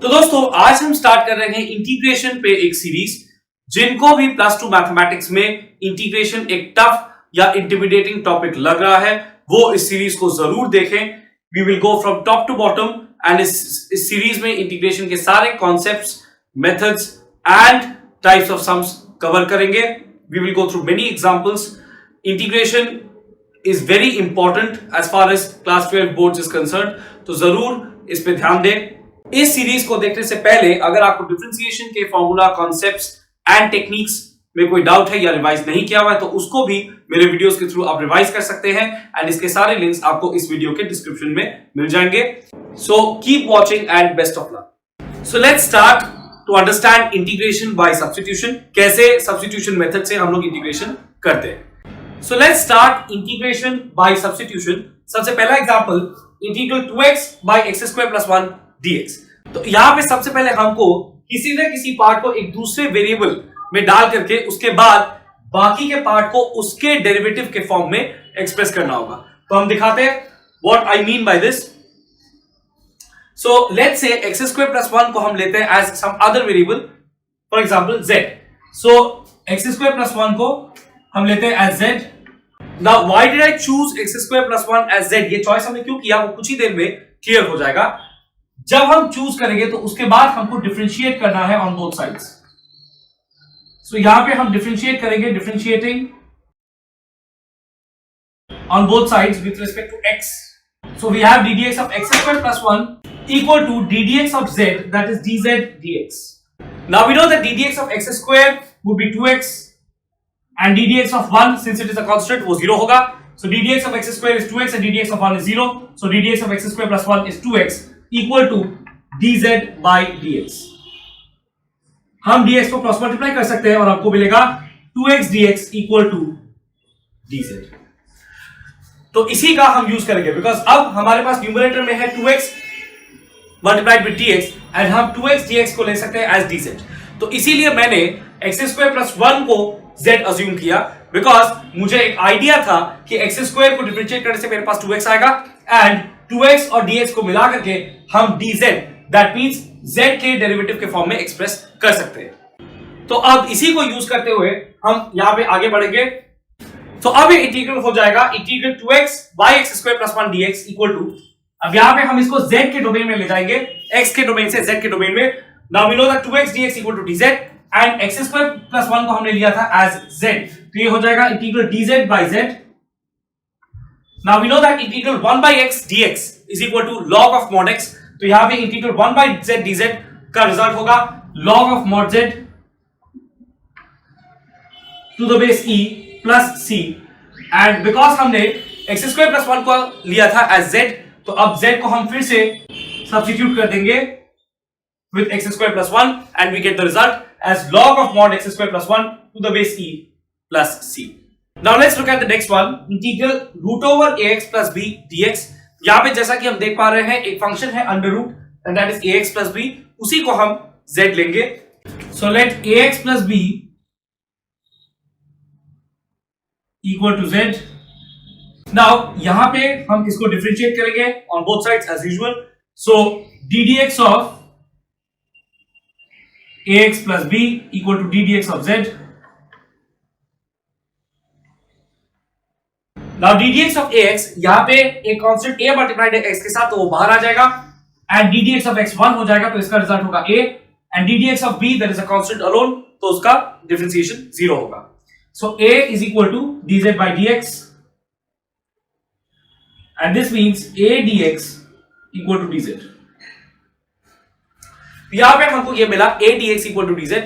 तो दोस्तों आज हम स्टार्ट कर रहे हैं इंटीग्रेशन पे एक सीरीज। जिनको भी प्लस टू मैथमेटिक्स में इंटीग्रेशन एक टफ या इंटिमिडेटिंग टॉपिक लग रहा है वो इस सीरीज को जरूर देखें। We will go from top to bottom and इस सीरीज में इंटीग्रेशन के सारे concepts, methods and types of sums cover करेंगे। We will go through many examples. Integration is very important as far as class 12 boards is concern, तो जरूर इस पे ध्यान दें। इस सीरीज को देखने से पहले अगर आपको डिफरेंशिएशन के फॉर्मूला, कॉन्सेप्ट्स एंड टेक्निक्स में कोई डाउट है या रिवाइज नहीं किया हुआ है तो उसको भी मेरे वीडियोस के थ्रू आप रिवाइज कर सकते हैं एंड इसके सारे लिंक्स आपको इस वीडियो के डिस्क्रिप्शन में मिल जाएंगे। So keep watching and best of luck. So let's start to understand integration by substitution. कैसे सब्स्टिट्यूशन मेथड से हम लोग इंटीग्रेशन करते हैं। So let's start integration by substitution. सबसे पहला example integral 2x by x² + 1 dx। तो यहां पे सबसे पहले हमको किसी न किसी पार्ट को एक दूसरे वेरिएबल में डाल करके उसके बाद बाकी के पार्ट को उसके डेरिवेटिव के फॉर्म में एक्सप्रेस करना होगा। तो हम दिखाते हैं what I mean by this. So let's say x² + 1 को हम लेते हैं as some other variable, for example z। So x² + 1 को हम लेते हैं as z। Now why did I choose x² + 1 as z? ये चॉइस हमने क्यों किया वो कुछ ही देर में क्लियर हो जाएगा। जब हम चूज करेंगे तो उसके बाद हमको डिफरेंशिएट करना है ऑन बोथ साइड्स। सो यहां पे हम डिफरेंशिएट करेंगे, differentiating on both sides with respect to x। So we have ddx of x² + 1 equal to ddx of z, that is dz dx. Now we know that ddx of x² would be 2x and ddx of 1, since it is a constant, वो 0 होगा। So ddx of x² is 2x and ddx of 1 is 0. So ddx of x² + 1 is 2x equal to dz by dx। हम dx को cross multiply कर सकते हैं और आपको मिलेगा 2x dx equal to dz। तो इसी का हम यूज करेंगे बिकॉज अब हमारे पास न्यूमरेटर में है 2x multiplied with dx and हम 2x dx को ले सकते हैं एज dz। तो इसीलिए मैंने x² + 1 को z अज्यूम किया बिकॉज मुझे एक आइडिया था कि x² को डिफरेंशिएट करने से मेरे पास 2x आएगा एंड 2x और dx को मिला करके हम dz, दैट मींस z के डेरिवेटिव के फॉर्म में एक्सप्रेस कर सकते हैं। तो अब इसी को यूज करते हुए हम यहां पे आगे बढ़ेंगे। तो अब ये इंटीग्रल हो जाएगा integral 2x by x² + 1 dx equal to, अब यहां पे हम इसको z के डोमेन में ले जाएंगे, x के डोमेन से z के डोमेन में। Now we know that 2x dx equal to dz and x² + 1 को हमने लिया था एज z, तो ये हो जाएगा integral dz by z। Now we know that integral 1 by x dx is equal to log of mod x, तो यहां पे इंटीग्रल 1 by z dz का रिजल्ट होगा log of mod z to the base e plus c, and because हमने x² + 1 को लिया था as z, तो अब z को हम फिर से सब्स्टिट्यूट कर देंगे with x² + 1 and we get the result as log of mod x² + 1 to the base e plus c. Now let's look at the next one, integral √ax + b dx। यहां पे जैसा कि हम देख पा रहे हैं एक फंक्शन है under root and that is ax + b, उसी को हम z लेंगे। So let ax + b equal to z। Now यहां पे हम इसको डिफरेंशिएट करेंगे on both sides as usual. So ddx of ax + b equal to ddx of z। Now ddx of ax, यहां पे एक कांस्टेंट a मल्टीप्लाइड है x के साथ तो वो बाहर आ जाएगा एंड ddx of x 1 हो जाएगा तो इसका रिजल्ट होगा a and ddx of b, that is a constant alone, तो उसका डिफरेंशिएशन 0 होगा। So a is equal to dz by dx and this means a dx equal to dz। यहां पे हमको ये मिला a dx equal to dz।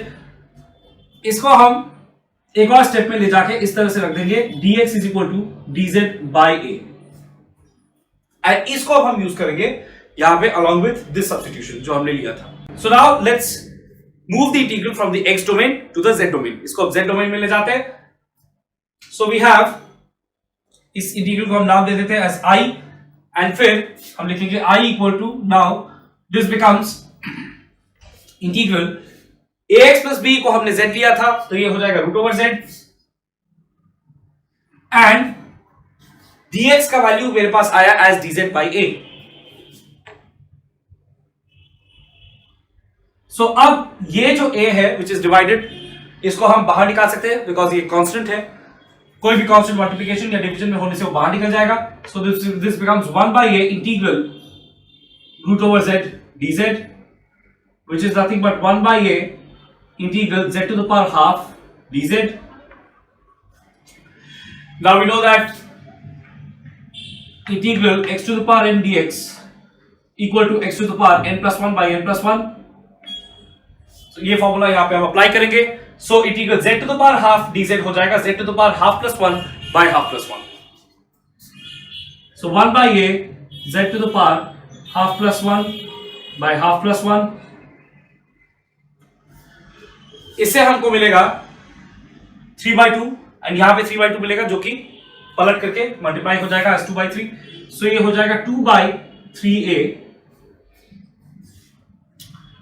इसको हम एक और स्टेप में ले जाके इस तरह से रख देंगे dx is equal to dz by a and इसको अब हम यूज करेंगे यहां पे along with this substitution जो हमने लिया था। So now let's move the integral from the x domain to the z domain। इसको अब z domain में ले जाते हैं। So we have, इस इंटीग्रल को हम नाम दे देते हैं as I एंड फिर हम लिखेंगे I equal to, now this becomes integral ax + b को हमने z लिया था तो ये हो जाएगा √z एंड dx का वैल्यू मेरे पास आया एज dz by a। सो अब ये जो a है विच इज डिवाइडेड, इसको हम बाहर निकाल सकते हैं बिकॉज ये कांस्टेंट है। कोई भी कांस्टेंट मल्टीप्लिकेशन या डिवीजन में होने से वो बाहर निकल जाएगा। So this becomes 1 by a integral root over z dz which is nothing but 1 by a integral z to the power half dz. Now we know that integral x to the power n dx equal to x to the power n plus 1 by n plus 1. So ये formula यहां पे हम apply करेंगे। So integral z to the power half dz हो जाएगा z to the power half plus 1 by half plus 1. So 1 by a z to the power half plus 1 by half plus 1. इससे हमको मिलेगा 3 by 2 and यहां पे 3 by 2 मिलेगा जो कि पलट करके मल्टीप्लाई हो जाएगा as 2 by 3. सो ये हो जाएगा 2 by 3a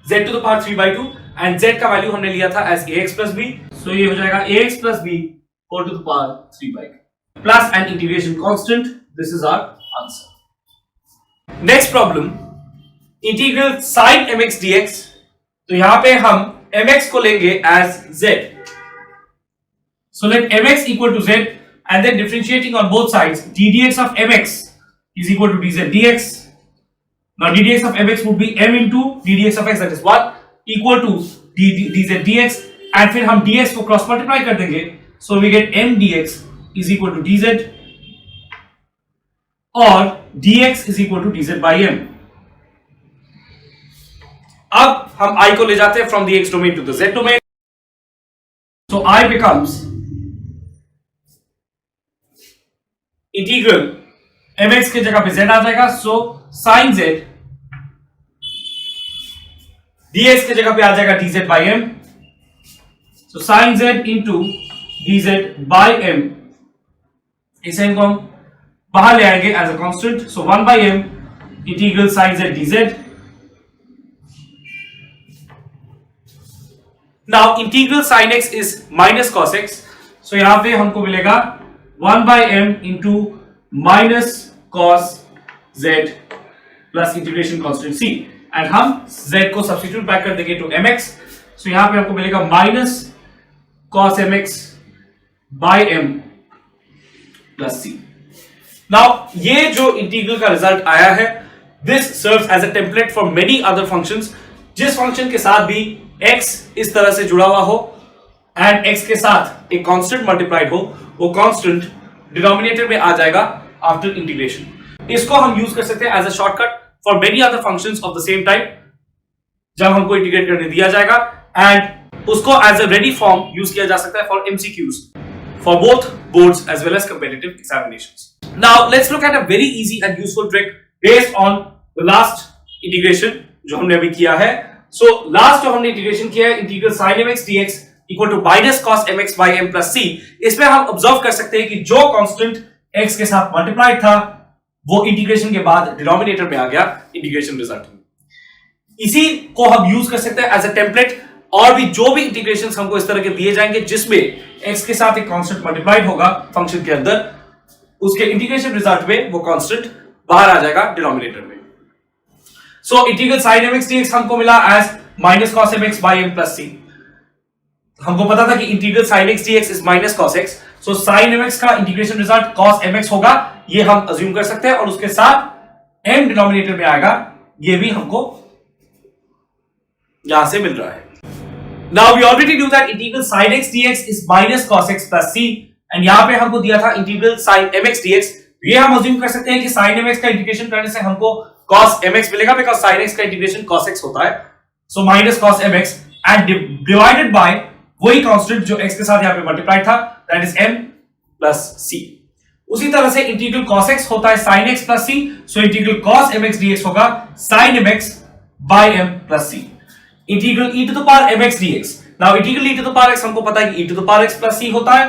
z to the power 3 by 2 and z का वैल्यू हमने लिया था as ax plus b. सो ये हो जाएगा ax plus b whole to the power 3 by 2 plus an integration constant. This is our answer. Next problem, integral sin mx dx. तो यहां पे हम mx को लेंगे as z. So let mx equal to z and then differentiating on both sides, d dx of mx is equal to dz dx. Now d dx of mx would be m into d dx of x, that is 1 equal to dz dx, and फिर हम dx को cross multiply कर देंगे. So we get m dx is equal to dz और dx is equal to dz by m. अब हम I को ले जाते हैं from the x domain to the z domain. So I becomes integral mx की जगह पे z आ जाएगा. So sin z dx की जगह पे आ जाएगा dz by m. So sin z into dz by m, इसे इनको हम बाहर ले आएंगे as a constant. So 1 by m integral sin z dz. Now integral sin x is minus cos x. So यहां पे हमको मिलेगा 1 by m into minus cos z plus integration constant c, and हम z को substitute back कर देंगे to mx. So यहां पे हमको मिलेगा minus cos mx by m plus c. Now ये जो इंटीग्रल का रिजल्ट आया है, this serves as a template for many other functions. जिस फंक्शन के साथ भी x इस तरह से जुड़ा हुआ हो एंड x के साथ एक कांस्टेंट मल्टीप्लाइड हो, वो कांस्टेंट डिनोमिनेटर में आ जाएगा आफ्टर इंटीग्रेशन. इसको हम यूज कर सकते हैं as a shortcut for many other functions of the same type. जब हमको इंटीग्रेट करने दिया जाएगा एंड उसको as a ready form use किया जा सकता है for MCQs for both boards as well as competitive examinations. Now let's look at a very easy and useful trick based on the last integration जो हमने अभी किया है. So last जो हमने इंटीग्रेशन किया है, integral sin mx dx equal to minus cos mx by m plus c. इसमें हम ऑब्जर्व कर सकते हैं कि जो कांस्टेंट x के साथ मल्टीप्लाइड था वो इंटीग्रेशन के बाद डिनोमिनेटर में आ गया इंटीग्रेशन रिजल्ट में. इसी को हम यूज कर सकते हैं एज अ टेम्पलेट. और भी जो भी इंटीग्रेशंस हमको इस तरह के दिए जाएंगे जिसमें x के साथ एक कांस्टेंट मल्टीप्लाइड होगा फंक्शन के अंदर, उसके इंटीग्रेशन रिजल्ट में वो कांस्टेंट बाहर आ जाएगा डिनोमिनेटर में. So integral sin mx dx हमको मिला as minus cos mx by m plus c. हमको पता था कि integral sin x dx is minus cos x. So sin mx का इंटीग्रेशन रिजल्ट cos mx होगा, ये हम अज्यूम कर सकते हैं, और उसके साथ m डिनोमिनेटर में आएगा, ये भी हमको यहां से मिल रहा है. Now we already knew that integral sin x dx is minus cos x plus c, and यहां पे हमको दिया था इंटीग्रल sin mx dx. ये हम अज्यूम कर सकते हैं कि sin mx का इंटीग्रेशन करने से हमको cos mx मिलेगा, बिकॉज़ sin x का इंटीग्रेशन cos x होता है. So minus cos mx and divided by वही कांस्टेंट जो x के साथ यहां पे मल्टीप्लाइड था, that is m plus c. उसी तरह से इंटीग्रल cos x होता है sin x plus c. So integral cos mx dx होगा sin mx by m plus c. Integral e to the power mx dx. Now integral e to the power x हमको पता है कि e to the power x plus c होता है.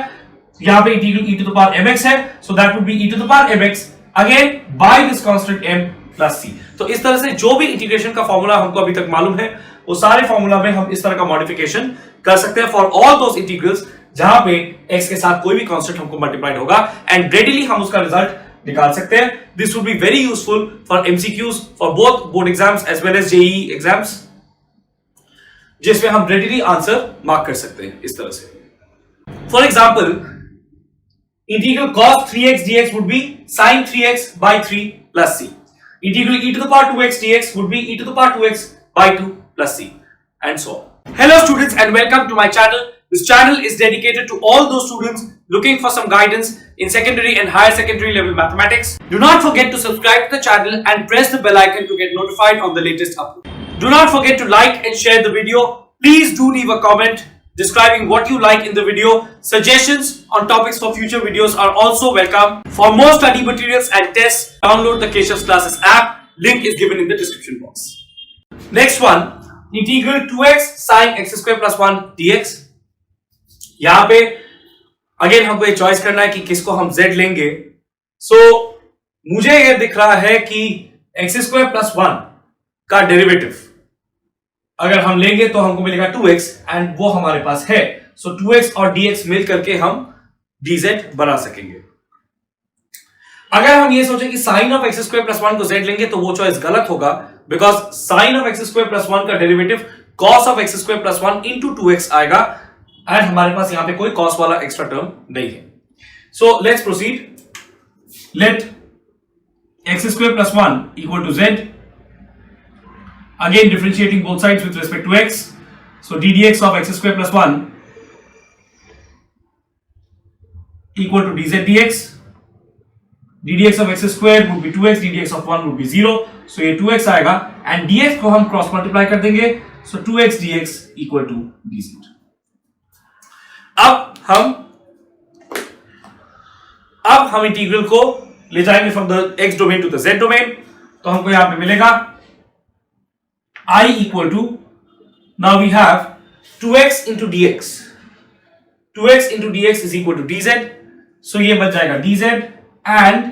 यहां पे integral e to the power mx है, so that would be e to the power mx again by this constant m plus c. तो इस तरह से जो भी इंटीग्रेशन का फॉर्मूला हमको अभी तक मालूम है, वो सारे फॉर्मूला में हम इस तरह का मॉडिफिकेशन कर सकते हैं फॉर ऑल दोस इंटीग्रल्स जहां पे x के साथ कोई भी कांस्टेंट हमको मल्टीप्लाइड होगा, एंड रेडिली हम उसका रिजल्ट निकाल सकते हैं. This would be very useful for MCQs for both board exams as well as JEE exams. जिसमें हम रेडिली आंसर मार्क कर सकते हैं इस तरह से। For example, integral cos 3x dx would be sin 3x by 3 plus c. Integral e to the power 2x dx would be e to the power 2x by 2 plus c, and so on. Hello students and welcome to my channel. This channel is dedicated to all those students looking for some guidance in secondary and higher secondary level mathematics. Do not forget to subscribe to the channel and press the bell icon to get notified on the latest upload. Do not forget to like and share the video. Please do leave a comment describing what you like in the video. Suggestions on topics for future videos are also welcome. For more study materials and tests, download the Keshav's Classes app. Link is given in the description box. Next one, integral 2x sin x square plus 1 dx. यहाँ पे again हमको ये choice करना है कि किसको हम z लेंगे। मुझे ये दिख रहा है कि x स्क्वायर प्लस 1 का डेरिवेटिव अगर हम लेंगे तो हमको मिलेगा 2x एंड वो हमारे पास है। 2x और dx मिल करके हम dz बना सकेंगे। अगर हम ये सोचें कि sine of x square plus 1 को z लेंगे तो वो चॉइस गलत होगा, because sine of x square plus 1 का derivative cos of x square plus 1 into 2x आएगा एंड हमारे पास यहां पे कोई cos वाला एक्स्ट्रा टर्म नहीं है। So let's proceed. Let x square plus 1 equal to z. Again differentiating both sides with respect to x. So ddx of x square plus 1 equal to dz dx. ddx of x square would be 2x, ddx of 1 would be 0. So ये 2x आएगा and dx को हम cross multiply कर देंगे। So 2x dx equal to dz. अब हम integral को ले जाएंगे from the x domain to the z domain. तो हमको यहां पे मिलेगा I equal to, now we have 2x into dx. 2x into dx is equal to dz. So ये बच जाएगा dz and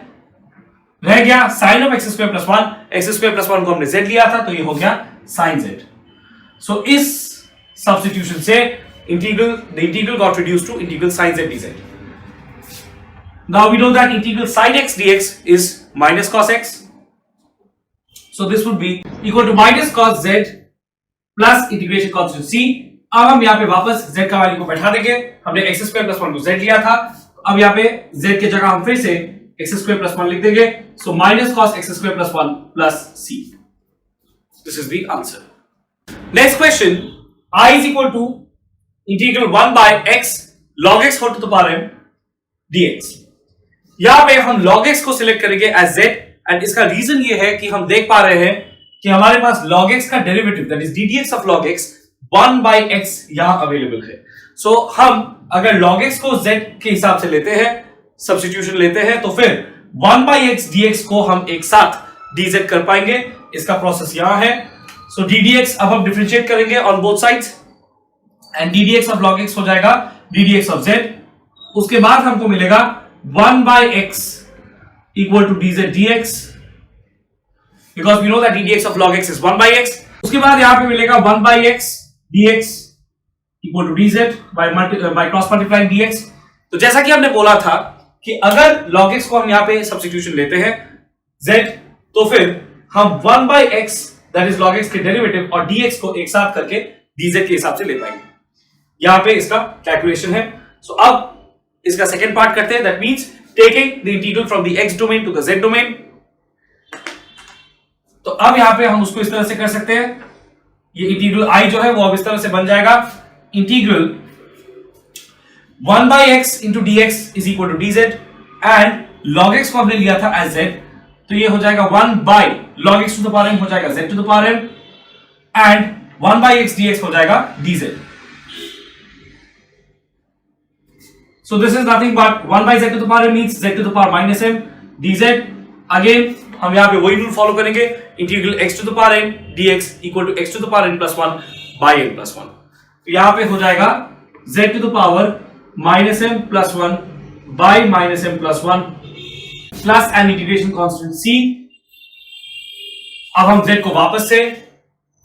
रह गया sin of x square plus 1. x square plus 1 को हमने z लिया था तो ये हो गया sin z. So इस substitution से the integral got reduced to integral sin z dz. Now we know that integral sin x dx is minus cos x. So this would be equal to minus cos z plus integration constant c. अब हम यहाँ पे वापस z का value को बैठा देंगे। हमने x स्क्वायर प्लस 1 को z लिया था, अब यहाँ पे z की जगह हम फिर से x स्क्वायर प्लस 1 लिख देंगे। So minus cos x square plus 1 plus c. This is the answer. Next question, I is equal to integral 1 by x log x whole to the power m dx. यहाँ पे हम log x को select करेंगे as z and इसका reason ये है कि हम देख पा रहे हैं कि हमारे पास log x का derivative that is ddx of log x 1 by x यहां अवेलेबल है। सो हम अगर log x को z के हिसाब से लेते हैं, सब्स्टिट्यूशन लेते हैं, तो फिर 1 by x dx को हम एक साथ dz कर पाएंगे। इसका प्रोसेस यहां है। सो ddx अब हम डिफरेंशिएट करेंगे on both sides and ddx of log x हो जाएगा ddx ऑफ z। उसके बाद हमको मिलेगा 1 by x equal to dz dx, because we know that ddx of log x is 1 by x. उसके बाद यहां पे मिलेगा 1 by x dx equal to dz by cross multiplying dx. तो जैसा कि हमने बोला था कि अगर log x को हम यहां पे सब्स्टिट्यूशन लेते हैं z, तो फिर हम 1 by x that is log x के डेरिवेटिव और dx को एक साथ करके dz के हिसाब से ले पाएंगे। यहां पे इसका कैलकुलेशन है। सो अब इसका सेकेंड पार्ट करते हैं, that means taking the integral from the x domain to the z domain. तो अब यहां पे हम उसको इस तरह से कर सकते हैं। ये इंटीग्रल i जो है वो अब इस तरह से बन जाएगा integral 1 by x into dx is equal to dz and log x को हमने लिया था as z, तो ये हो जाएगा 1 by log x to the power m हो जाएगा z to the power m and 1 by x dx हो जाएगा dz. So this is nothing but 1 by z to the power m means z to the power minus m dz. Again हम यहाँ पे वही rule follow करेंगे, integral x to the power n dx equal to x to the power n plus 1 by n plus 1. तो यहाँ पे हो जाएगा z to the power minus m plus 1 by minus m plus 1 plus an integration constant c. अब हम z को वापस से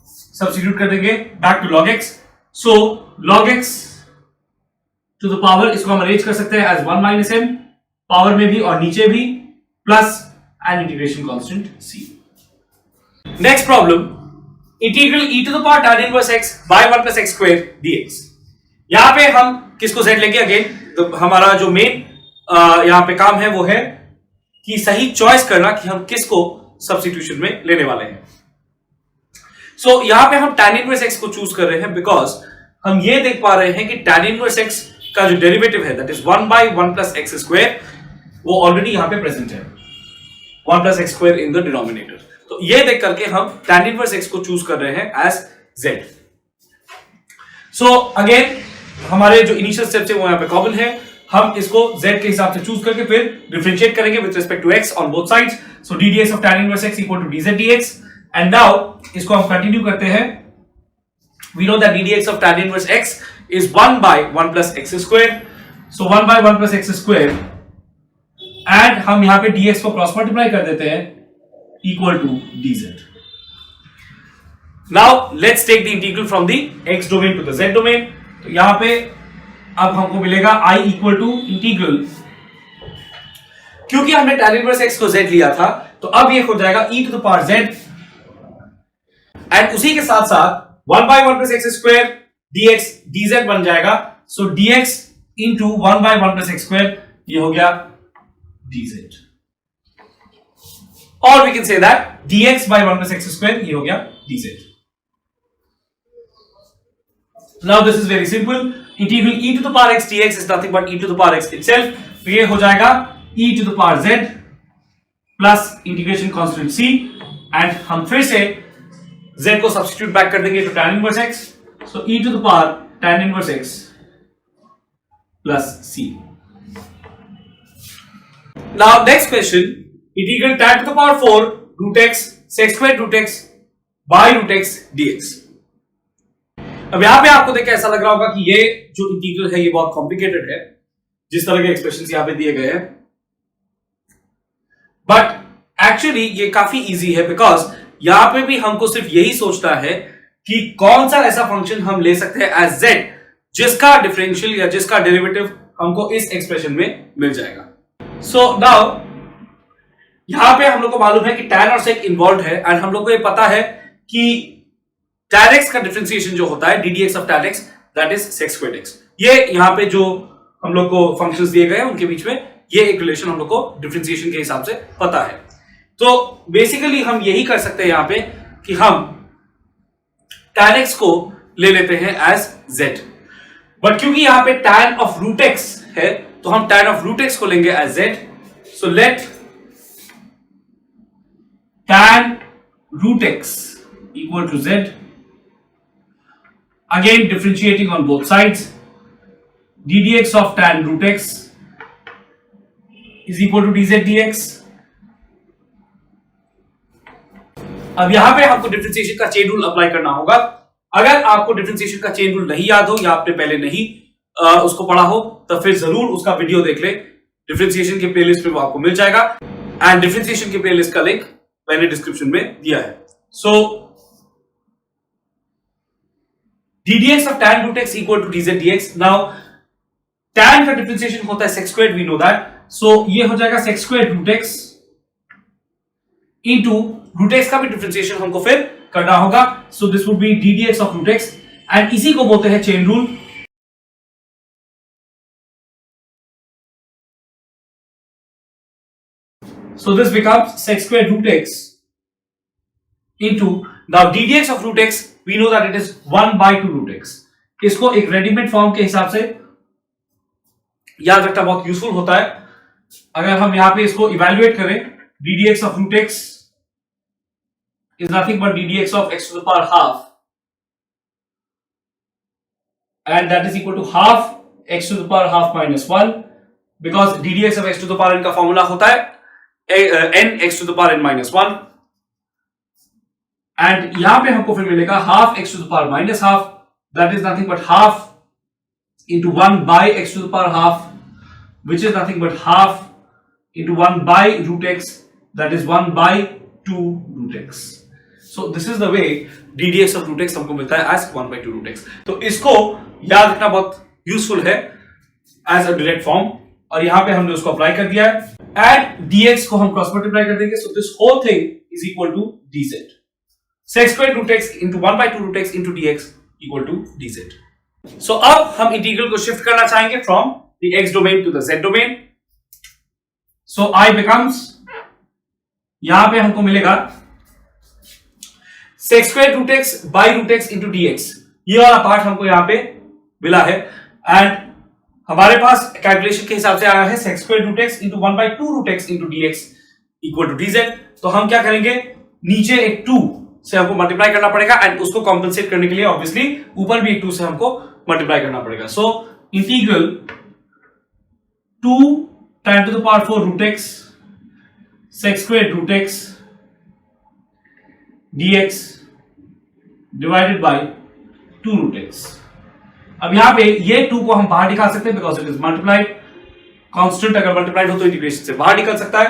सब्स्टिट्यूट कर देंगे back to log x. So log x to the power, इसको हम अरेंज कर सकते हैं एज 1 माइनस m, पावर में भी और नीचे भी, plus an integration constant c. Next problem, integral e to the power tan inverse x by 1 plus x square dx। यहां पे हम किसको z लेंगे? अगेन तो हमारा जो मेन यहां पे काम है वो है कि सही चॉइस करना कि हम किसको सब्स्टिट्यूशन में लेने वाले हैं। सो यहां पे हम tan इनवर्स x को चूज कर रहे हैं बिकॉज हम ये देख पा रहे हैं कि tan इनवर्स x का जो डेरिवेटिव है that is 1 by 1 plus x square वो ऑलरेडी यहां पे प्रेजेंट है, 1 plus x square in the denominator. तो ये देख करके हम tan इनवर्स x को चूज कर रहे हैं एज z। सो अगेन हमारे जो इनिशियल स्टेप्स है वो यहां पे कॉमन है, हम इसको z के हिसाब से चूज करके फिर डिफरेंशिएट करेंगे with respect to x on both sides. So d dx of tan inverse x equal to dz dx and now इसको हम कंटिन्यू करते हैं। We know that d dx of tan inverse x is 1 by 1 plus x square, so 1 by 1 plus x square and हम यहां पे dx को cross multiply कर देते हैं equal to dz। now let's take the integral from the x domain to the z domain। तो यहां पे अब हमको मिलेगा I equal to integral, क्योंकि हमने tan इनवर्स x को z लिया था तो अब ये हो जाएगा e to the power z and उसी के साथ साथ 1 by 1 plus x square dx dz बन जाएगा। सो dx into 1 by 1 plus x square ये हो गया dz, और we can say that dx by 1 plus x square ये हो गया dz। Now this is very simple, integral e to the power x dx is nothing but e to the power x itself। तो ये हो जाएगा e to the power z plus integration constant c and हम फिर से z को substitute back कर देंगे तो tan inverse x। So e to the power tan inverse x plus c। Now next question, integral tan to the power 4 root x sec square root x by root x dx। अब यहां पे आपको देख के ऐसा लग रहा होगा कि ये जो इंटीग्रल है ये बहुत कॉम्प्लिकेटेड है, जिस तरह के एक्सप्रेशंस यहां पे दिए गए हैं, बट एक्चुअली ये काफी इजी है बिकॉज यहां पे भी हमको सिर्फ यही सोचना है कि कौन सा ऐसा फंक्शन हम ले सकते हैं एज z जिसका डिफरेंशियल या जिसका डेरिवेटिव हमको इस एक्सप्रेशन में मिल जाएगा। सो नाउ यहां पे हम लोग को मालूम है कि tan और sec इन्वॉल्व है एंड हम लोग को ये पता है कि tan x का डिफरेंशिएशन जो होता है d dx of tan x that is sec squared x। ये यहां पे जो हम लोग को फंक्शंस दिए गए हैं उनके बीच में ये एक रिलेशन हम लोग को डिफरेंशिएशन के हिसाब से पता है। तो बेसिकली हम यही कर सकते हैं यहां पे कि हम tan x को ले लेते हैं एज z, बट क्योंकि यहां पे tan ऑफ रूट x है तो हम tan ऑफ रूट x को लेंगे as z। So let tan root x equal to z, again differentiating on both sides, d dx of tan root x is equal to dz dx। अब यहां पे आपको differentiation का chain rule apply करना होगा। अगर आपको डिफरेंशिएशन का चेन रूल नहीं याद हो या आपने पहले नहीं उसको पढ़ा हो तो फिर जरूर उसका वीडियो देख ले, डिफरेंशिएशन के प्लेलिस्ट में वो आपको मिल जाएगा एंड डिफरेंशिएशन के प्लेलिस्ट का लिंक मैंने डिस्क्रिप्शन में दिया है। सो d dx of tan root x equal to dz dx। Now tan का डिफरेंशिएशन होता है sec squared, we know that. So ये हो जाएगा sec squared root x into root x का भी डिफरेंशिएशन हमको फिर करना होगा। So this would B d dx of root x and इसी को बोलते हैं chain rule. So this becomes sec squared root x into now d dx of root x we know that it is 1 by 2 root x। इसको एक readymade form के हिसाब से याद रखना बहुत यूजफुल होता है। अगर हम यहां पे इसको इवैल्यूएट करें, d dx of root x is nothing but d dx of x to the power half and that is equal to half x to the power half minus 1 because d dx of x to the power n का formula होता है n x to the power n minus 1 and यहां पे हमको फिर मिलेगा half x to the power minus half that is nothing but half into 1 by x to the power half which is nothing but half into 1 by root x that is 1 by 2 root x। So this is the way d dx of root x हमको मिलता है as 1 by 2 root x। तो इसको याद रखना बहुत useful है as a direct form और यहां पे हमने उसको अप्लाई कर दिया है एंड dx को हम क्रॉस मल्टीप्लाई कर देंगे। So this whole thing is equal to dz। sec squared root x into 1 by 2 root x into dx equal to dz. So अब हम इंटीग्रल को शिफ्ट करना चाहेंगे from the x domain to the z domain. So I becomes, यहां पे हमको मिलेगा sec squared root x by root x into dx. ये वाला पार्ट हमको यहां पे मिला है एंड हमारे पास कैलकुलेशन के हिसाब से आया है sec squared root x into 1 by 2 root x into dx equal to dz. तो हम क्या करेंगे, नीचे एक 2 से हमको मल्टीप्लाई करना पड़ेगा एंड उसको कॉम्पेंसेट करने के लिए ऑब्वियसली ऊपर भी एक 2 से हमको मल्टीप्लाई करना पड़ेगा. So integral 2 tan to the power 4 root x sec squared root x dx divided by 2 root x. अब यहां पे ये 2 को हम बाहर निकाल सकते हैं because it is multiplied. Constant अगर मल्टीप्लाइड हो तो इंटीग्रेशन से बाहर निकल सकता है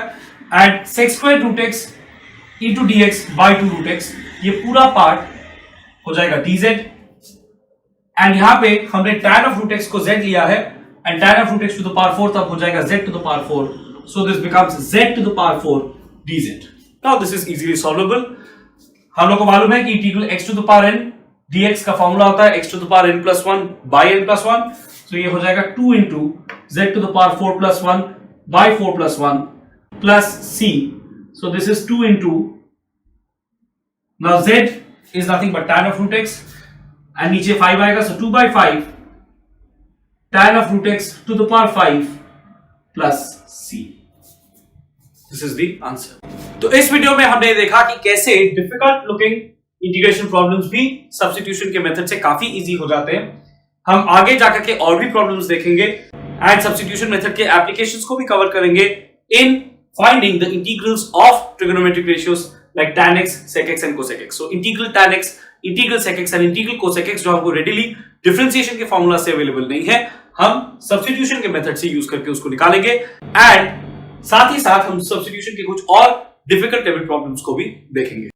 and sec squared root x into dx by 2 root x, ये पूरा पार्ट हो जाएगा dz एंड यहां पे हमने tan of root x को z लिया है and tan of root x to the power 4 तब हो जाएगा z to the power 4. So this becomes z to the power 4 dz. Now this is easily solvable. हम लोग को मालूम है कि integral x to the power n dx का फॉर्मूला होता है x to the power n plus 1 by n plus 1. So ये हो जाएगा 2 into z to the power 4 plus 1 by 4 plus 1 plus c. So this is 2 into, now z is nothing but tan of root x and नीचे 5 आएगा, so 2 by 5 tan of root x to the power 5 plus c. This is the answer. तो इस video में हमने देखा कि कैसे difficult looking integration problems भी सब्स्टिट्यूशन के मेथड से काफी इजी हो जाते हैं. हम आगे जाकर के और भी प्रॉब्लम्स देखेंगे एंड सब्स्टिट्यूशन मेथड के एप्लीकेशंस को भी कवर करेंगे in finding the integrals of trigonometric ratios like tan x, sec x and cosec x. So integral tan x, integral sec x and integral cosec x जो हमको readily differentiation के formula से available नहीं है, हम substitution के method से use करके उसको निकालेंगे एंड साथ ही साथ हम सब्स्टिट्यूशन के कुछ और डिफिकल्ट लेवल प्रॉब्लम्स को भी देखेंगे.